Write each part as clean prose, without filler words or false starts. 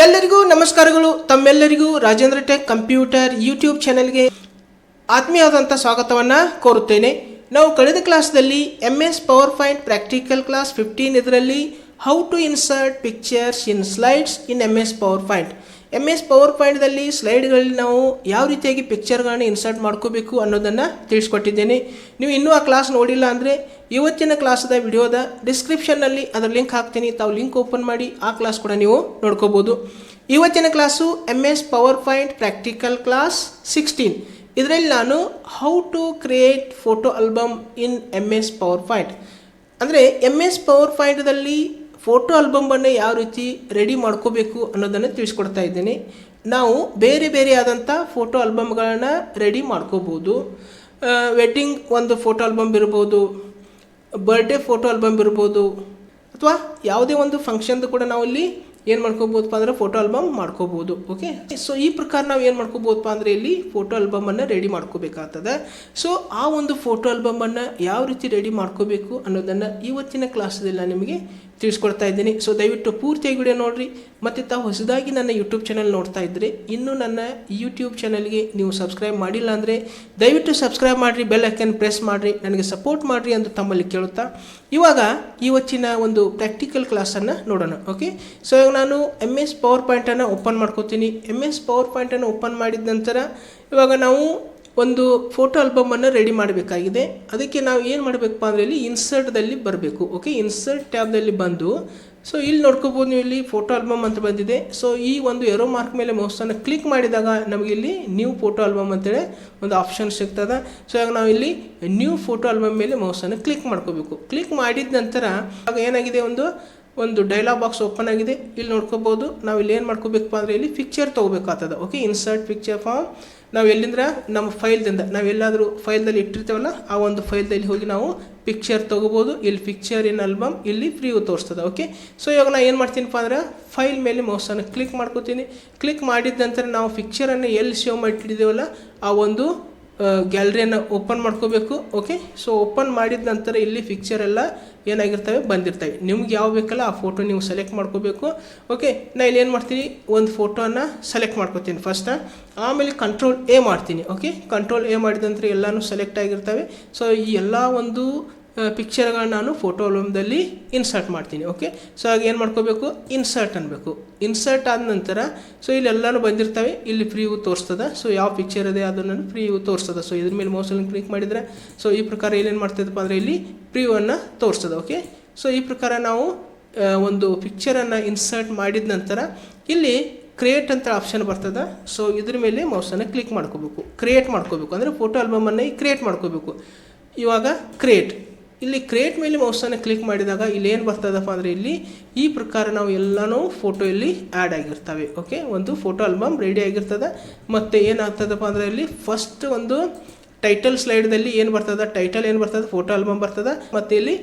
ಎಲ್ಲರಿಗೂ ನಮಸ್ಕಾರಗಳು. ತಮ್ಮೆಲ್ಲರಿಗೂ ರಾಜೇಂದ್ರ ಟೆಕ್ ಕಂಪ್ಯೂಟರ್ ಯೂಟ್ಯೂಬ್ ಚಾನೆಲ್ಗೆ ಆತ್ಮೀಯವಾದಂಥ ಸ್ವಾಗತವನ್ನು ಕೋರುತ್ತೇನೆ. ನಾವು ಕಳೆದ ಕ್ಲಾಸ್ದಲ್ಲಿ MS PowerPoint practical class 15 ಇದರಲ್ಲಿ how to insert pictures in slides in MS PowerPoint. MS ಪವರ್ ಪಾಯಿಂಟ್ದಲ್ಲಿ ಸ್ಲೈಡ್ಗಳಲ್ಲಿ ನಾವು ಯಾವ ರೀತಿಯಾಗಿ ಪಿಕ್ಚರ್ಗಳನ್ನ ಇನ್ಸರ್ಟ್ ಮಾಡ್ಕೋಬೇಕು ಅನ್ನೋದನ್ನು ತಿಳಿಸ್ಕೊಟ್ಟಿದ್ದೇನೆ. ನೀವು ಇನ್ನೂ ಆ ಕ್ಲಾಸ್ ನೋಡಿಲ್ಲ ಅಂದರೆ ಇವತ್ತಿನ ಕ್ಲಾಸದ ವಿಡಿಯೋದ ಡಿಸ್ಕ್ರಿಪ್ಷನ್ನಲ್ಲಿ ಅದರ ಲಿಂಕ್ ಹಾಕ್ತೀನಿ. ತಾವು ಲಿಂಕ್ ಓಪನ್ ಮಾಡಿ ಆ ಕ್ಲಾಸ್ ಕೂಡ ನೀವು ನೋಡ್ಕೋಬೋದು. ಇವತ್ತಿನ class MS PowerPoint practical class 16. ಇದರಲ್ಲಿ ನಾನು how to create photo album in MS PowerPoint ಅಂದರೆ MS ಪವರ್ ಪಾಯಿಂಟ್ದಲ್ಲಿ ಫೋಟೋ ಆಲ್ಬಮನ್ನು ಯಾವ ರೀತಿ ರೆಡಿ ಮಾಡ್ಕೋಬೇಕು ಅನ್ನೋದನ್ನು ತಿಳಿಸ್ಕೊಡ್ತಾ ಇದ್ದೀನಿ. ನಾವು ಬೇರೆ ಬೇರೆ ಆದಂಥ ಫೋಟೋ ಆಲ್ಬಮ್ಗಳನ್ನು ರೆಡಿ ಮಾಡ್ಕೋಬೋದು. ವೆಡ್ಡಿಂಗ್ ಒಂದು ಫೋಟೋ ಆಲ್ಬಮ್ ಇರ್ಬೋದು, ಬರ್ಡೇ ಫೋಟೋ ಆಲ್ಬಮ್ ಇರ್ಬೋದು, ಅಥವಾ ಯಾವುದೇ ಒಂದು ಫಂಕ್ಷನ್ದು ಕೂಡ ನಾವು ಇಲ್ಲಿ ಏನು ಮಾಡ್ಕೋಬೋದಪ್ಪ ಅಂದರೆ ಫೋಟೋ ಆಲ್ಬಮ್ ಮಾಡ್ಕೋಬೋದು. ಓಕೆ, ಸೊ ಈ ಪ್ರಕಾರ ನಾವು ಏನು ಮಾಡ್ಕೋಬೋದಪ್ಪ ಅಂದರೆ ಇಲ್ಲಿ ಫೋಟೋ ಆಲ್ಬಮನ್ನು ರೆಡಿ ಮಾಡ್ಕೋಬೇಕಾಗ್ತದೆ. ಸೊ ಆ ಒಂದು ಫೋಟೋ ಆಲ್ಬಮನ್ನು ಯಾವ ರೀತಿ ರೆಡಿ ಮಾಡ್ಕೋಬೇಕು ಅನ್ನೋದನ್ನು ಇವತ್ತಿನ ಕ್ಲಾಸಲ್ಲಿ ನಾನು ನಿಮಗೆ ತಿಳಿಸ್ಕೊಡ್ತಾ ಇದ್ದೀನಿ. ಸೊ ದಯವಿಟ್ಟು ಪೂರ್ತಿಯಾಗಿ ವಿಡಿಯೋ ನೋಡಿರಿ. ಮತ್ತು ತಾವು ಹೊಸದಾಗಿ ನನ್ನ ಯೂಟ್ಯೂಬ್ ಚಾನಲ್ ನೋಡ್ತಾ ಇದ್ದರೆ ಇನ್ನೂ ನನ್ನ ಯೂಟ್ಯೂಬ್ ಚಾನಲ್ಗೆ ನೀವು ಸಬ್ಸ್ಕ್ರೈಬ್ ಮಾಡಿಲ್ಲ ಅಂದರೆ ದಯವಿಟ್ಟು ಸಬ್ಸ್ಕ್ರೈಬ್ ಮಾಡಿರಿ, ಬೆಲ್ ಐಕನ್ ಪ್ರೆಸ್ ಮಾಡಿರಿ, ನನಗೆ ಸಪೋರ್ಟ್ ಮಾಡಿರಿ ಅಂತ ತಮ್ಮಲ್ಲಿ ಕೇಳುತ್ತಾ ಇವಾಗ ಇವತ್ತಿನ ಒಂದು ಪ್ರಾಕ್ಟಿಕಲ್ ಕ್ಲಾಸನ್ನು ನೋಡೋಣ. ಓಕೆ, ಸೊ ಇವಾಗ ನಾನು MS ಪವರ್ ಪಾಯಿಂಟನ್ನು ಓಪನ್ ಮಾಡ್ಕೋತೀನಿ. MS ಪವರ್ ಪಾಯಿಂಟನ್ನು ಓಪನ್ ಮಾಡಿದ ನಂತರ ಇವಾಗ ನಾವು ಒಂದು ಫೋಟೋ ಆಲ್ಬಮನ್ನು ರೆಡಿ ಮಾಡಬೇಕಾಗಿದೆ. ಅದಕ್ಕೆ ನಾವು ಏನು ಮಾಡಬೇಕಪ್ಪ ಅಂದರೆ ಇಲ್ಲಿ ಇನ್ಸರ್ಟ್ದಲ್ಲಿ ಬರಬೇಕು. ಓಕೆ, ಇನ್ಸರ್ಟ್ ಟ್ಯಾಬ್ದಲ್ಲಿ ಬಂದು ಸೊ ಇಲ್ಲಿ ನೋಡ್ಕೋಬೋದು ನೀವು, ಇಲ್ಲಿ ಫೋಟೋ ಆಲ್ಬಮ್ ಅಂತ ಬಂದಿದೆ. ಸೊ ಈ ಒಂದು ಎರೋ ಮಾರ್ಕ್ ಮೇಲೆ ಮೌಸನ್ನು ಕ್ಲಿಕ್ ಮಾಡಿದಾಗ ನಮಗೆ ಇಲ್ಲಿ ನ್ಯೂ ಫೋಟೋ ಆಲ್ಬಮ್ ಅಂತೇಳಿ ಒಂದು ಆಪ್ಷನ್ ಸಿಗ್ತದೆ. ಸೊ ಇವಾಗ ನಾವು ಇಲ್ಲಿ ನ್ಯೂ ಫೋಟೋ ಆಲ್ಬಮ್ ಮೇಲೆ ಮೌಸನ್ನು ಕ್ಲಿಕ್ ಮಾಡ್ಕೋಬೇಕು. ಕ್ಲಿಕ್ ಮಾಡಿದ ನಂತರ ಆಗ ಏನಾಗಿದೆ, ಒಂದು ಡೈಲಾಗ್ ಬಾಕ್ಸ್ ಓಪನ್ ಆಗಿದೆ. ಇಲ್ಲಿ ನೋಡ್ಕೋಬೋದು. ನಾವು ಇಲ್ಲಿ ಏನು ಮಾಡ್ಕೋಬೇಕಪ್ಪ ಅಂದರೆ ಇಲ್ಲಿ ಪಿಕ್ಚರ್ ತೊಗೋಬೇಕಾಗ್ತದೆ. ಓಕೆ, ಇನ್ಸರ್ಟ್ ಪಿಕ್ಚರ್ ಫಾರ್ಮ್ ನಾವು ಎಲ್ಲಿಂದ ನಮ್ಮ ಫೈಲ್ದಿಂದ ನಾವು ಎಲ್ಲಾದರೂ ಫೈಲ್ದಲ್ಲಿ ಇಟ್ಟಿರ್ತೇವಲ್ಲ ಆ ಒಂದು ಫೈಲ್ದಲ್ಲಿ ಹೋಗಿ ನಾವು ಪಿಕ್ಚರ್ ತೊಗೋಬೋದು. ಇಲ್ಲಿ ಪಿಕ್ಚರ್ ಇನ್ ಆಲ್ಬಮ್ ಇಲ್ಲಿ ಫ್ರೀಯು ತೋರಿಸ್ತದೆ. ಓಕೆ, ಸೊ ಇವಾಗ ನಾನು ಏನು ಮಾಡ್ತೀನಪ್ಪ ಅಂದ್ರೆ ಫೈಲ್ ಮೇಲೆ ಮೌಸನ್ನು ಕ್ಲಿಕ್ ಮಾಡ್ಕೋತೀನಿ. ಕ್ಲಿಕ್ ಮಾಡಿದ ನಂತರ ನಾವು ಪಿಕ್ಚರನ್ನು ಎಲ್ಲಿ ಸೇವ್ ಮಾಡಿಟ್ಟಿದ್ದೇವಲ್ಲ ಆ ಒಂದು ಗ್ಯಾಲರಿಯನ್ನು ಓಪನ್ ಮಾಡ್ಕೋಬೇಕು. ಓಕೆ, ಸೊ ಓಪನ್ ಮಾಡಿದ ನಂತರ ಇಲ್ಲಿ ಪಿಕ್ಚರ್ ಎಲ್ಲ ಏನಾಗಿರ್ತವೆ ಬಂದಿರ್ತವೆ. ನಿಮ್ಗೆ ಯಾವ ಬೇಕಲ್ಲ ಆ ಫೋಟೋ ನೀವು ಸೆಲೆಕ್ಟ್ ಮಾಡ್ಕೋಬೇಕು. ಓಕೆ, ನಾನು ಇಲ್ಲಿ ಏನು ಮಾಡ್ತೀನಿ, ಒಂದು ಫೋಟೋನ ಸೆಲೆಕ್ಟ್ ಮಾಡ್ಕೋತೀನಿ ಫಸ್ಟ್. ಆಮೇಲೆ ಕಂಟ್ರೋಲ್ A ಮಾಡ್ತೀನಿ. ಓಕೆ, ಕಂಟ್ರೋಲ್ A ಮಾಡಿದ ನಂತರ ಎಲ್ಲನೂ ಸೆಲೆಕ್ಟ್ ಆಗಿರ್ತವೆ. ಸೊ ಈ ಎಲ್ಲ ಒಂದು ಪಿಕ್ಚರ್ಗಳನ್ನ ನಾನು ಫೋಟೋ ಆಲ್ಬಮ್ದಲ್ಲಿ ಇನ್ಸರ್ಟ್ ಮಾಡ್ತೀನಿ. ಓಕೆ, ಸೊ ಆಗ ಏನು ಮಾಡ್ಕೋಬೇಕು, ಇನ್ಸರ್ಟ್ ಅನ್ಬೇಕು. ಇನ್ಸರ್ಟ್ ಆದ ನಂತರ ಸೊ ಇಲ್ಲಿ ಎಲ್ಲನೂ ಬಂದಿರ್ತವೆ. ಇಲ್ಲಿ ಪ್ರೀವ್ಯೂ ತೋರಿಸ್ತದೆ. ಸೊ ಯಾವ ಪಿಕ್ಚರ್ ಇದೆ ಅದನ್ನು ಪ್ರೀವ್ಯೂ ತೋರಿಸ್ತದೆ. ಸೊ ಇದ್ರ ಮೇಲೆ ಮೌಸನ್ನು ಕ್ಲಿಕ್ ಮಾಡಿದರೆ ಸೊ ಈ ಪ್ರಕಾರ ಏನೇನು ಮಾಡ್ತಿದ್ದಪ್ಪ ಅಂದರೆ ಇಲ್ಲಿ ಪ್ರೀವ್ಯೂವನ್ನು ತೋರಿಸ್ತದೆ. ಓಕೆ, ಸೊ ಈ ಪ್ರಕಾರ ನಾವು ಒಂದು ಪಿಕ್ಚರನ್ನು ಇನ್ಸರ್ಟ್ ಮಾಡಿದ ನಂತರ ಇಲ್ಲಿ ಕ್ರಿಯೇಟ್ ಅಂತ ಆಪ್ಷನ್ ಬರ್ತದೆ. ಸೊ ಇದ್ರ ಮೇಲೆ ಮೌಸನ್ನು ಕ್ಲಿಕ್ ಮಾಡ್ಕೋಬೇಕು. ಕ್ರಿಯೇಟ್ ಮಾಡ್ಕೋಬೇಕು ಅಂದರೆ ಫೋಟೋ ಆಲ್ಬಮನ್ನು ಕ್ರಿಯೇಟ್ ಮಾಡ್ಕೋಬೇಕು. ಇವಾಗ ಇಲ್ಲಿ ಕ್ರಿಯೇಟ್ ಮೇಲೆ ಮೌಸನ್ನು ಕ್ಲಿಕ್ ಮಾಡಿದಾಗ ಇಲ್ಲಿ ಏನು ಬರ್ತದಪ್ಪ ಅಂದರೆ ಇಲ್ಲಿ ಈ ಪ್ರಕಾರ ನಾವು ಎಲ್ಲನೂ ಫೋಟೋ ಇಲ್ಲಿ ಆ್ಯಡ್ ಆಗಿರ್ತವೆ. ಓಕೆ, ಒಂದು ಫೋಟೋ ಆಲ್ಬಮ್ ರೆಡಿ ಆಗಿರ್ತದೆ. ಮತ್ತು ಏನಾಗ್ತದಪ್ಪ ಅಂದರೆ ಇಲ್ಲಿ ಫಸ್ಟ್ ಒಂದು ಟೈಟಲ್ ಸ್ಲೈಡ್ದಲ್ಲಿ ಏನು ಬರ್ತದೆ, ಟೈಟಲ್ ಏನು ಬರ್ತದೆ, ಫೋಟೋ ಆಲ್ಬಮ್ ಬರ್ತದೆ. ಮತ್ತು ಇಲ್ಲಿ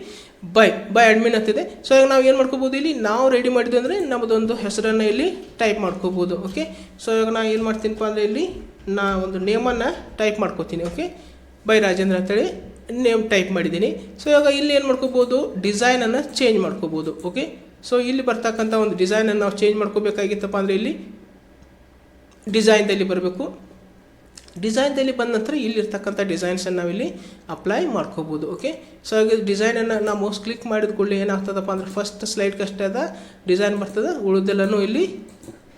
ಬೈ ಅಡ್ಮಿನ್ ಅಂತಿದೆ. ಸೊ ಈಗ ನಾವು ಏನು ಮಾಡ್ಕೋಬೋದು, ಇಲ್ಲಿ ನಾವು ರೆಡಿ ಮಾಡಿದ್ವಿ ಅಂದರೆ ನಮ್ಮದೊಂದು ಹೆಸರನ್ನು ಇಲ್ಲಿ ಟೈಪ್ ಮಾಡ್ಕೋಬೋದು. ಓಕೆ, ಸೊ ಇವಾಗ ನಾನು ಏನು ಮಾಡ್ತೀನಪ್ಪ ಅಂದರೆ ಇಲ್ಲಿ ನಾ ಒಂದು ನೇಮನ್ನು ಟೈಪ್ ಮಾಡ್ಕೋತೀನಿ. ಓಕೆ, ಬೈ ರಾಜೇಂದ್ರ ಅಂತೇಳಿ ನೇಮ್ ಟೈಪ್ ಮಾಡಿದ್ದೀನಿ. ಸೊ ಇವಾಗ ಇಲ್ಲಿ ಏನು ಮಾಡ್ಕೋಬೋದು, ಡಿಸೈನನ್ನು ಚೇಂಜ್ ಮಾಡ್ಕೋಬೋದು. ಓಕೆ, ಸೊ ಇಲ್ಲಿ ಬರ್ತಕ್ಕಂಥ ಒಂದು ಡಿಸೈನನ್ನು ನಾವು ಚೇಂಜ್ ಮಾಡ್ಕೋಬೇಕಾಗಿತ್ತಪ್ಪ ಅಂದರೆ ಇಲ್ಲಿ ಡಿಸೈನ್ದಲ್ಲಿ ಬರಬೇಕು. ಡಿಸೈನ್ದಲ್ಲಿ ಬಂದ ನಂತರ ಇಲ್ಲಿರ್ತಕ್ಕಂಥ ಡಿಸೈನ್ಸನ್ನು ನಾವಿಲ್ಲಿ ಅಪ್ಲೈ ಮಾಡ್ಕೋಬೋದು. ಓಕೆ, ಸೊ ಹಾಗೆ ಡಿಸೈನನ್ನು ನಾವು ಮೌಸ್ ಕ್ಲಿಕ್ ಮಾಡಿದ ಕೂಡಲೇ ಏನಾಗ್ತದಪ್ಪ ಅಂದರೆ ಫಸ್ಟ್ ಸ್ಲೈಡ್ಗಷ್ಟೇ ಅದ ಡಿಸೈನ್ ಬರ್ತದೆ, ಉಳಿದೆಲ್ಲನೂ ಇಲ್ಲಿ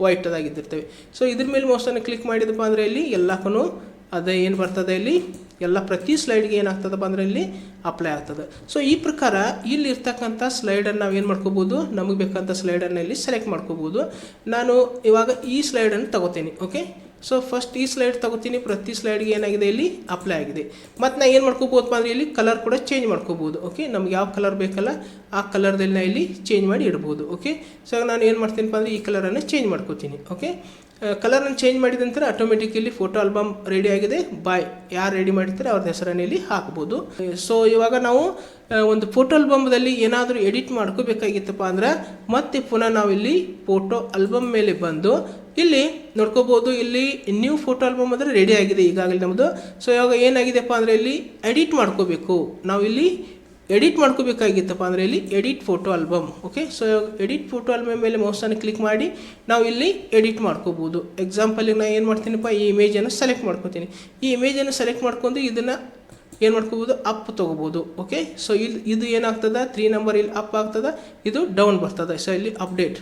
ವೈಟ್ ಅದಾಗಿದ್ದಿರ್ತವೆ. ಸೊ ಇದ್ರ ಮೇಲೆ ಮೌಸನ್ನು ಕ್ಲಿಕ್ ಮಾಡಿದಪ್ಪ ಅಂದರೆ ಇಲ್ಲಿ ಎಲ್ಲಕ್ಕೂ ಅದೇ ಏನು ಬರ್ತದೆ, ಇಲ್ಲಿ ಎಲ್ಲ ಪ್ರತಿ ಸ್ಲೈಡ್ಗೆ ಏನಾಗ್ತದಪ್ಪ ಅಂದರೆ ಇಲ್ಲಿ ಅಪ್ಲೈ ಆಗ್ತದೆ. ಸೊ ಈ ಪ್ರಕಾರ ಇಲ್ಲಿ ಇರ್ತಕ್ಕಂಥ ಸ್ಲೈಡನ್ನು ನಾವು ಏನು ಮಾಡ್ಕೋಬೋದು, ನಮಗೆ ಬೇಕಂಥ ಸ್ಲೈಡನ್ನು ಇಲ್ಲಿ ಸೆಲೆಕ್ಟ್ ಮಾಡ್ಕೋಬೋದು. ನಾನು ಇವಾಗ ಈ ಸ್ಲೈಡನ್ನು ತಗೋತೀನಿ. ಓಕೆ, ಸೊ ಫಸ್ಟ್ ಈ ಸ್ಲೈಡ್ ತಗೋತೀನಿ. ಪ್ರತಿ ಸ್ಲೈಡ್ಗೆ ಏನಾಗಿದೆ ಇಲ್ಲಿ ಅಪ್ಲೈ ಆಗಿದೆ. ಮತ್ತು ನಾನು ಏನು ಮಾಡ್ಕೋಬೋದಪ್ಪ ಅಂದರೆ ಇಲ್ಲಿ ಕಲರ್ ಕೂಡ ಚೇಂಜ್ ಮಾಡ್ಕೋಬೋದು. ಓಕೆ, ನಮ್ಗೆ ಯಾವ ಕಲರ್ ಬೇಕಲ್ಲ ಆ ಕಲರ್ದಲ್ಲಿ ನಾನು ಇಲ್ಲಿ ಚೇಂಜ್ ಮಾಡಿ ಇಡ್ಬೋದು. ಓಕೆ, ಸೊ ನಾನು ಏನು ಮಾಡ್ತೀನಪ್ಪ ಅಂದರೆ ಈ ಕಲರನ್ನು ಚೇಂಜ್ ಮಾಡ್ಕೋತೀನಿ. ಓಕೆ, ಕಲರನ್ನು ಚೇಂಜ್ ಮಾಡಿದ ನಂತರ ಆಟೋಮೆಟಿಕಲಿ ಫೋಟೋ ಆಲ್ಬಮ್ ರೆಡಿ ಆಗಿದೆ. ಬಾಯ್ ಯಾರು ರೆಡಿ ಮಾಡಿರ್ತಾರೆ ಅವ್ರ ಹೆಸರನ್ನು ಇಲ್ಲಿ ಹಾಕ್ಬೋದು. ಸೊ ಇವಾಗ ನಾವು ಒಂದು ಫೋಟೋ ಆಲ್ಬಮ್ದಲ್ಲಿ ಏನಾದರೂ ಎಡಿಟ್ ಮಾಡ್ಕೋಬೇಕಾಗಿತ್ತಪ್ಪ ಅಂದ್ರೆ ಮತ್ತೆ ಪುನಃ ನಾವು ಇಲ್ಲಿ ಫೋಟೋ ಆಲ್ಬಮ್ ಮೇಲೆ ಬಂದು ಇಲ್ಲಿ ನೋಡ್ಕೋಬೋದು. ಇಲ್ಲಿ ನ್ಯೂ ಫೋಟೋ ಆಲ್ಬಮ್ ಅಂದರೆ ರೆಡಿ ಆಗಿದೆ ಈಗಾಗಲೇ ನಮ್ಮದು. ಸೊ ಇವಾಗ ಏನಾಗಿದೆಪ್ಪ ಅಂದರೆ ಇಲ್ಲಿ ಎಡಿಟ್ ಮಾಡ್ಕೋಬೇಕು. ನಾವು ಇಲ್ಲಿ ಎಡಿಟ್ ಮಾಡ್ಕೋಬೇಕಾಗಿತ್ತಪ್ಪ ಅಂದರೆ ಇಲ್ಲಿ edit photo album. Okay, so edit photo album ಮೇಲೆ ಮೌಸನ್ನು ಕ್ಲಿಕ್ ಮಾಡಿ ನಾವು ಇಲ್ಲಿ ಎಡಿಟ್ ಮಾಡ್ಕೋಬೋದು. ಎಕ್ಸಾಂಪಲಿಗೆ ನಾನು ಏನು ಮಾಡ್ತೀನಪ್ಪ, ಈ ಇಮೇಜನ್ನು ಸೆಲೆಕ್ಟ್ ಮಾಡ್ಕೊತೀನಿ. ಈ ಇಮೇಜನ್ನು ಸೆಲೆಕ್ಟ್ ಮಾಡ್ಕೊಂಡು ಇದನ್ನು ಏನು ಮಾಡ್ಕೋಬೋದು, ಅಪ್ ತೊಗೋಬೋದು. ಓಕೆ, ಸೊ ಇದು ಏನಾಗ್ತದೆ, 3 ನಂಬರ್ ಇಲ್ಲಿ ಅಪ್ ಆಗ್ತದೆ, ಇದು ಡೌನ್ ಬರ್ತದೆ. ಸೊ ಇಲ್ಲಿ ಅಪ್ಡೇಟ್.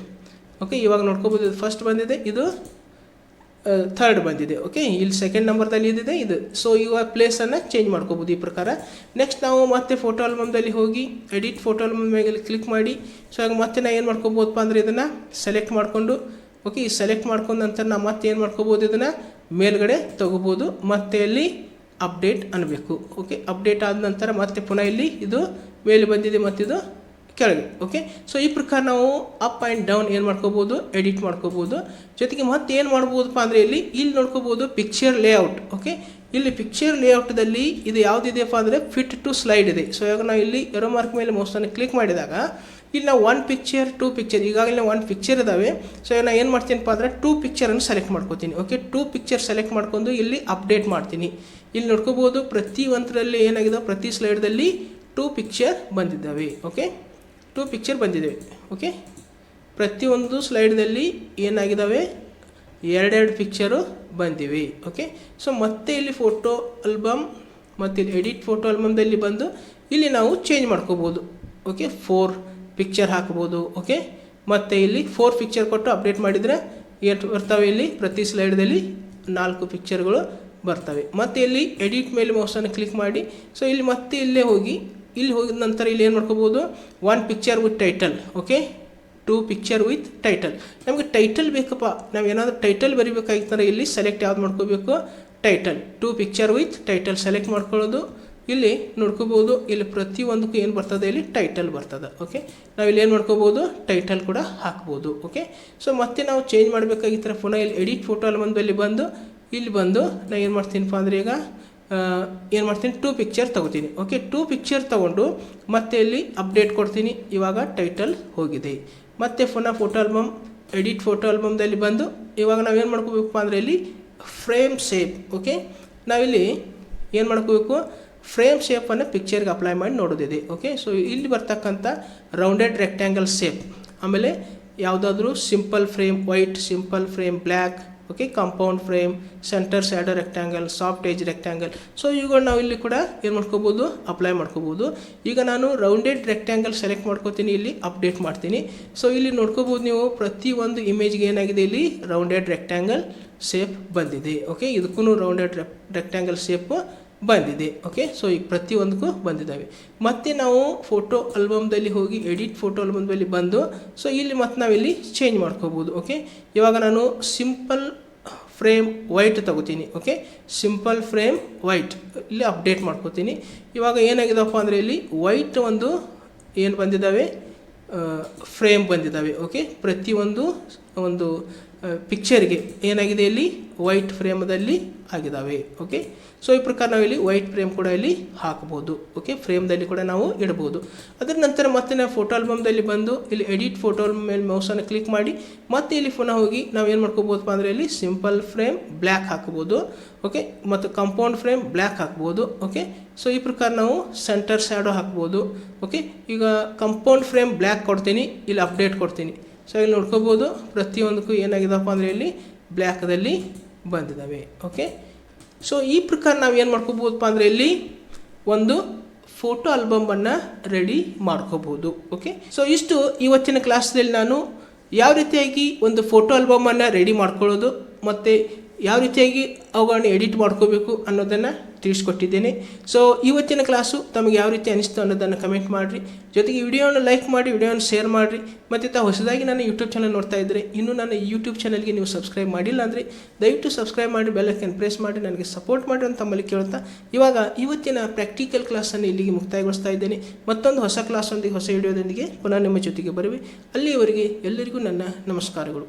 ಓಕೆ, ಇವಾಗ ನೋಡ್ಕೋಬೋದು, ಇದು ಫಸ್ಟ್ ಬಂದಿದೆ, ಇದು ಥರ್ಡ್ ಬಂದಿದೆ. ಓಕೆ, ಇಲ್ಲಿ ಸೆಕೆಂಡ್ ನಂಬರ್ದಲ್ಲಿ ಇದಿದೆ ಇದು. ಸೊ ಇವಾಗ ಪ್ಲೇಸನ್ನು ಚೇಂಜ್ ಮಾಡ್ಕೋಬೋದು ಈ ಪ್ರಕಾರ. ನೆಕ್ಸ್ಟ್ ನಾವು ಮತ್ತೆ ಫೋಟೋ ಆಲ್ಬಮ್ದಲ್ಲಿ ಹೋಗಿ ಎಡಿಟ್ ಫೋಟೋ ಆಲ್ಬಮ್ ಮೇಲೆ ಕ್ಲಿಕ್ ಮಾಡಿ ಸೊ ಆಗ ಮತ್ತೆ ನಾವು ಏನು ಮಾಡ್ಕೋಬೋದಪ್ಪ ಅಂದರೆ ಇದನ್ನು ಸೆಲೆಕ್ಟ್ ಮಾಡಿಕೊಂಡು, ಓಕೆ, ಈ ಸೆಲೆಕ್ಟ್ ಮಾಡ್ಕೊಂಡ ನಂತರ ನಾವು ಮತ್ತೆ ಏನು ಮಾಡ್ಕೋಬೋದು, ಇದನ್ನು ಮೇಲ್ಗಡೆ ತೊಗೋಬೋದು. ಮತ್ತೆ ಇಲ್ಲಿ ಅಪ್ಡೇಟ್ ಅನ್ನಬೇಕು. ಓಕೆ, ಅಪ್ಡೇಟ್ ಆದ ನಂತರ ಮತ್ತೆ ಪುನಃ ಇಲ್ಲಿ ಇದು ಮೇಲೆ ಬಂದಿದೆ ಮತ್ತಿದು ಕೆಳಗೆ. ಓಕೆ, ಸೊ ಈ ಪ್ರಕಾರ ನಾವು ಅಪ್ ಆ್ಯಂಡ್ ಡೌನ್ ಏನು ಮಾಡ್ಕೋಬೋದು, ಎಡಿಟ್ ಮಾಡ್ಕೋಬೋದು. ಜೊತೆಗೆ ಮತ್ತೆ ಏನು ಮಾಡ್ಬೋದಪ್ಪ ಅಂದರೆ ಇಲ್ಲಿ ನೋಡ್ಕೋಬೋದು ಪಿಕ್ಚರ್ ಲೇಔಟ್. ಓಕೆ, ಇಲ್ಲಿ ಪಿಕ್ಚರ್ ಲೇಔಟ್ದಲ್ಲಿ ಇದು ಯಾವುದಿದೆಯಪ್ಪ ಅಂದರೆ ಫಿಟ್ ಟು ಸ್ಲೈಡ್ ಇದೆ. ಸೊ ಇವಾಗ ನಾವು ಇಲ್ಲಿ ಎರೋ ಮಾರ್ಕ್ ಮೇಲೆ ಮೌಸನ್ನು ಕ್ಲಿಕ್ ಮಾಡಿದಾಗ ಇಲ್ಲಿ ನಾವು 1 ಪಿಕ್ಚರ್ 2 ಪಿಕ್ಚರ್, ಈಗಾಗಲೇ 1 ಪಿಕ್ಚರ್ ಇದ್ದಾವೆ. ಸೊ ನಾನು ಏನು ಮಾಡ್ತೀನಪ್ಪ ಅಂದರೆ 2 ಪಿಕ್ಚರನ್ನು ಸೆಲೆಕ್ಟ್ ಮಾಡ್ಕೋತೀನಿ. ಓಕೆ, 2 ಪಿಕ್ಚರ್ ಸೆಲೆಕ್ಟ್ ಮಾಡ್ಕೊಂಡು ಇಲ್ಲಿ ಅಪ್ಡೇಟ್ ಮಾಡ್ತೀನಿ. ಇಲ್ಲಿ ನೋಡ್ಕೋಬೋದು ಪ್ರತಿ ಒಂದರಲ್ಲಿ ಏನಾಗಿದೆ, ಪ್ರತಿ ಸ್ಲೈಡ್ದಲ್ಲಿ 2 ಪಿಕ್ಚರ್ ಬಂದಿದ್ದಾವೆ. ಓಕೆ, 2 ಪಿಕ್ಚರ್ ಬಂದಿದ್ದಾವೆ. ಓಕೆ, ಪ್ರತಿಯೊಂದು ಸ್ಲೈಡ್ದಲ್ಲಿ ಏನಾಗಿದ್ದಾವೆ, 2 ಪಿಕ್ಚರು ಬಂದಿವೆ. ಓಕೆ, ಸೊ ಮತ್ತೆ ಇಲ್ಲಿ ಫೋಟೋ ಆಲ್ಬಮ್ ಮತ್ತು ಇಲ್ಲಿ ಎಡಿಟ್ ಫೋಟೋ ಆಲ್ಬಮ್ದಲ್ಲಿ ಬಂದು ಇಲ್ಲಿ ನಾವು ಚೇಂಜ್ ಮಾಡ್ಕೋಬೋದು. ಓಕೆ, 4 ಪಿಕ್ಚರ್ ಹಾಕ್ಬೋದು. ಓಕೆ, ಮತ್ತು ಇಲ್ಲಿ 4 ಪಿಕ್ಚರ್ ಕೊಟ್ಟು ಅಪ್ಡೇಟ್ ಮಾಡಿದರೆ ಎಷ್ಟು ಬರ್ತವೆ, ಇಲ್ಲಿ ಪ್ರತಿ ಸ್ಲೈಡ್ದಲ್ಲಿ 4 ಪಿಕ್ಚರ್ಗಳು ಬರ್ತವೆ. ಮತ್ತು ಇಲ್ಲಿ ಎಡಿಟ್ ಮೇಲೆ ಮೌಸನ್ನು ಕ್ಲಿಕ್ ಮಾಡಿ ಸೊ ಇಲ್ಲಿ ಮತ್ತೆ ಇಲ್ಲೇ ಹೋಗಿ ಇಲ್ಲಿ ಹೋಗಿದ ನಂತರ ಇಲ್ಲಿ ಏನು ಮಾಡ್ಕೋಬೋದು, 1 picture with title. Okay, 2 picture with title. ನಮಗೆ ಟೈಟಲ್ ಬೇಕಪ್ಪ, ನಾವು ಏನಾದರೂ ಟೈಟಲ್ ಬರಿಬೇಕಾಗಿತ್ತಂದ್ರೆ ಇಲ್ಲಿ ಸೆಲೆಕ್ಟ್ ಯಾವ್ದು ಮಾಡ್ಕೋಬೇಕು, title. 2 picture with title select ಮಾಡ್ಕೊಳ್ಳೋದು. ಇಲ್ಲಿ ನೋಡ್ಕೋಬೋದು ಇಲ್ಲಿ ಪ್ರತಿಯೊಂದಕ್ಕೂ ಏನು ಬರ್ತದೆ, ಇಲ್ಲಿ ಟೈಟಲ್ ಬರ್ತದೆ. ಓಕೆ, ನಾವು ಇಲ್ಲಿ ಏನು ಮಾಡ್ಕೋಬೋದು, ಟೈಟಲ್ ಕೂಡ ಹಾಕ್ಬೋದು. ಓಕೆ, ಸೊ ಮತ್ತೆ ನಾವು ಚೇಂಜ್ ಮಾಡಬೇಕಾಗಿತ್ತರ ಪುನಃ ಇಲ್ಲಿ ಎಡಿಟ್ ಫೋಟೋ ಆಲ್ಬಮ್ದಲ್ಲಿ ಬಂದು ಇಲ್ಲಿ ಬಂದು ನಾನು ಏನು ಮಾಡ್ತೀನಪ್ಪ ಅಂದರೆ ಈಗ ಏನು ಮಾಡ್ತೀನಿ, 2 ಪಿಕ್ಚರ್ ತೊಗೋತೀನಿ. ಓಕೆ, 2 ಪಿಕ್ಚರ್ ತೊಗೊಂಡು ಮತ್ತೆ ಇಲ್ಲಿ ಅಪ್ಡೇಟ್ ಕೊಡ್ತೀನಿ. ಇವಾಗ ಟೈಟಲ್ ಹೋಗಿದೆ. ಮತ್ತು ಪುನಃ ಫೋಟೋ ಆಲ್ಬಮ್ ಎಡಿಟ್ ಫೋಟೋ ಆಲ್ಬಮ್ದಲ್ಲಿ ಬಂದು ಇವಾಗ ನಾವೇನು ಮಾಡ್ಕೋಬೇಕಪ್ಪ ಅಂದರೆ ಇಲ್ಲಿ ಫ್ರೇಮ್ ಶೇಪ್. ಓಕೆ, ನಾವಿಲ್ಲಿ ಏನು ಮಾಡ್ಕೋಬೇಕು, ಫ್ರೇಮ್ ಶೇಪನ್ನು ಪಿಕ್ಚರ್ಗೆ ಅಪ್ಲೈ ಮಾಡಿ ನೋಡೋದಿದೆ. ಓಕೆ, ಸೊ ಇಲ್ಲಿ ಬರ್ತಕ್ಕಂಥ ರೌಂಡೆಡ್ ರೆಕ್ಟ್ಯಾಂಗಲ್ ಶೇಪ್, ಆಮೇಲೆ ಯಾವುದಾದ್ರೂ simple frame white, simple frame black, okay, compound frame, centre shadow rectangle, soft edge rectangle. So ಇವುಗಳು ನಾವು ಇಲ್ಲಿ ಕೂಡ ಏನು ಮಾಡ್ಕೋಬೋದು, ಅಪ್ಲೈ ಮಾಡ್ಕೋಬೋದು. ಈಗ ನಾನು ರೌಂಡೆಡ್ ರೆಕ್ಟ್ಯಾಂಗಲ್ ಸೆಲೆಕ್ಟ್ ಮಾಡ್ಕೋತೀನಿ, ಇಲ್ಲಿ ಅಪ್ಡೇಟ್ ಮಾಡ್ತೀನಿ. ಸೊ ಇಲ್ಲಿ ನೋಡ್ಕೋಬೋದು ನೀವು ಪ್ರತಿಯೊಂದು ಇಮೇಜ್ಗೆ ಏನಾಗಿದೆ, ಇಲ್ಲಿ ರೌಂಡೆಡ್ ರೆಕ್ಟ್ಯಾಂಗಲ್ ಶೇಪ್ ಬಂದಿದೆ. ಓಕೆ, ಇದಕ್ಕೂ ರೌಂಡೆಡ್ ರೆಕ್ಟ್ಯಾಂಗಲ್ ಶೇಪ್ ಬಂದಿದೆ. ಓಕೆ, ಸೊ ಈಗ ಪ್ರತಿಯೊಂದಕ್ಕೂ ಬಂದಿದ್ದಾವೆ. ಮತ್ತು ನಾವು ಫೋಟೋ ಆಲ್ಬಮ್ದಲ್ಲಿ ಹೋಗಿ ಎಡಿಟ್ ಫೋಟೋ ಆಲ್ಬಮ್ದಲ್ಲಿ ಬಂದು ಸೊ ಇಲ್ಲಿ ಮತ್ತು ನಾವಿಲ್ಲಿ ಚೇಂಜ್ ಮಾಡ್ಕೋಬೋದು. ಓಕೆ, ಇವಾಗ ನಾನು ಸಿಂಪಲ್ ಫ್ರೇಮ್ ವೈಟ್ ತಗೋತೀನಿ. ಓಕೆ, ಸಿಂಪಲ್ ಫ್ರೇಮ್ ವೈಟ್ ಇಲ್ಲಿ ಅಪ್ಡೇಟ್ ಮಾಡ್ಕೋತೀನಿ. ಇವಾಗ ಏನಾಗಿದೆಪ್ಪ ಅಂದರೆ ಇಲ್ಲಿ ವೈಟ್ ಒಂದು ಏನು ಬಂದಿದ್ದಾವೆ, ಫ್ರೇಮ್ ಬಂದಿದ್ದಾವೆ. ಓಕೆ, ಪ್ರತಿಯೊಂದು ಒಂದು ಪಿಕ್ಚರ್ಗೆ ಏನಾಗಿದೆ, ಇಲ್ಲಿ ವೈಟ್ ಫ್ರೇಮದಲ್ಲಿ ಆಗಿದ್ದಾವೆ. ಓಕೆ, ಸೊ ಈ ಪ್ರಕಾರ ನಾವು ಇಲ್ಲಿ ವೈಟ್ ಫ್ರೇಮ್ ಕೂಡ ಇಲ್ಲಿ ಹಾಕ್ಬೋದು. ಓಕೆ, ಫ್ರೇಮ್ದಲ್ಲಿ ಕೂಡ ನಾವು ಇಡ್ಬೋದು. ಅದರ ನಂತರ ಮತ್ತೆ ನಾವು ಫೋಟೋ ಆಲ್ಬಮ್ದಲ್ಲಿ ಬಂದು ಇಲ್ಲಿ ಎಡಿಟ್ ಫೋಟೋ ಆಲ್ಬಮ್ ಮೇಲೆ ಮೌಸನ್ನು ಕ್ಲಿಕ್ ಮಾಡಿ ಮತ್ತೆ ಇಲ್ಲಿ ಪುನಃ ಹೋಗಿ ನಾವು ಏನು ಮಾಡ್ಕೋಬೋದಪ್ಪ ಅಂದರೆ ಇಲ್ಲಿ ಸಿಂಪಲ್ ಫ್ರೇಮ್ ಬ್ಲ್ಯಾಕ್ ಹಾಕ್ಬೋದು. ಓಕೆ, ಮತ್ತು ಕಾಂಪೌಂಡ್ ಫ್ರೇಮ್ ಬ್ಲ್ಯಾಕ್ ಹಾಕ್ಬೋದು. ಓಕೆ, ಸೊ ಈ ಪ್ರಕಾರ ನಾವು ಸೆಂಟರ್ ಸ್ಯಾಡೋ ಹಾಕ್ಬೋದು. ಓಕೆ, ಈಗ ಕಾಂಪೌಂಡ್ ಫ್ರೇಮ್ ಬ್ಲ್ಯಾಕ್ ಕೊಡ್ತೀನಿ, ಇಲ್ಲಿ ಅಪ್ಡೇಟ್ ಕೊಡ್ತೀನಿ. ಸೊ ಇಲ್ಲಿ ನೋಡ್ಕೋಬೋದು ಪ್ರತಿಯೊಂದಕ್ಕೂ ಏನಾಗಿದೆಪ್ಪ ಅಂದರೆ ಇಲ್ಲಿ ಬ್ಲ್ಯಾಕ್ದಲ್ಲಿ ಬಂದಿದ್ದಾವೆ. ಓಕೆ, ಸೊ ಈ ಪ್ರಕಾರ ನಾವು ಏನು ಮಾಡ್ಕೋಬೋದಪ್ಪ ಅಂದರೆ ಇಲ್ಲಿ ಒಂದು ಫೋಟೋ ಆಲ್ಬಮನ್ನು ರೆಡಿ ಮಾಡ್ಕೋಬೋದು. ಓಕೆ, ಸೊ ಇಷ್ಟು ಇವತ್ತಿನ ಕ್ಲಾಸ್ದಲ್ಲಿ ನಾನು ಯಾವ ರೀತಿಯಾಗಿ ಒಂದು ಫೋಟೋ ಆಲ್ಬಮನ್ನು ರೆಡಿ ಮಾಡ್ಕೊಳ್ಳೋದು ಮತ್ತು ಯಾವ ರೀತಿಯಾಗಿ ಅವುಗಳನ್ನ ಎಡಿಟ್ ಮಾಡ್ಕೋಬೇಕು ಅನ್ನೋದನ್ನು ತಿಳಿಸ್ಕೊಟ್ಟಿದ್ದೇನೆ. ಸೊ ಇವತ್ತಿನ ಕ್ಲಾಸು ತಮಗೆ ಯಾವ ರೀತಿ ಅನಿಸ್ತು ಅನ್ನೋದನ್ನು ಕಮೆಂಟ್ ಮಾಡಿರಿ. ಜೊತೆಗೆ ವಿಡಿಯೋವನ್ನು ಲೈಕ್ ಮಾಡಿ, ವಿಡಿಯೋವನ್ನು ಶೇರ್ ಮಾಡಿರಿ. ಮತ್ತು ಹೊಸದಾಗಿ ನನ್ನ ಯೂಟ್ಯೂಬ್ ಚಾನಲ್ ನೋಡ್ತಾ ಇದ್ದರೆ ಇನ್ನೂ ನನ್ನ ಯೂಟ್ಯೂಬ್ ಚಾನಲ್ಗೆ ನೀವು ಸಬ್ಸ್ಕ್ರೈಬ್ ಮಾಡಿಲ್ಲ ಅಂದರೆ ದಯವಿಟ್ಟು ಸಬ್ಸ್ಕ್ರೈಬ್ ಮಾಡಿ, ಬೆಲ್ ಐಕಾನ್ ಪ್ರೆಸ್ ಮಾಡಿ ನನಗೆ ಸಪೋರ್ಟ್ ಮಾಡಿ ಅಂತ ತಮ್ಮಲ್ಲಿ ಕೇಳ್ತಾ ಇವಾಗ ಇವತ್ತಿನ ಪ್ರಾಕ್ಟಿಕಲ್ ಕ್ಲಾಸನ್ನು ಇಲ್ಲಿಗೆ ಮುಕ್ತಾಯಗೊಳಿಸ್ತಾ ಇದ್ದೇನೆ. ಮತ್ತೊಂದು ಹೊಸ ಕ್ಲಾಸೊಂದಿಗೆ ಹೊಸ ವಿಡಿಯೋದೊಂದಿಗೆ ಪುನಃ ನಿಮ್ಮ ಜೊತೆಗೆ ಬರುವೆ. ಅಲ್ಲಿಯವರೆಗೆ ಎಲ್ಲರಿಗೂ ನನ್ನ ನಮಸ್ಕಾರಗಳು.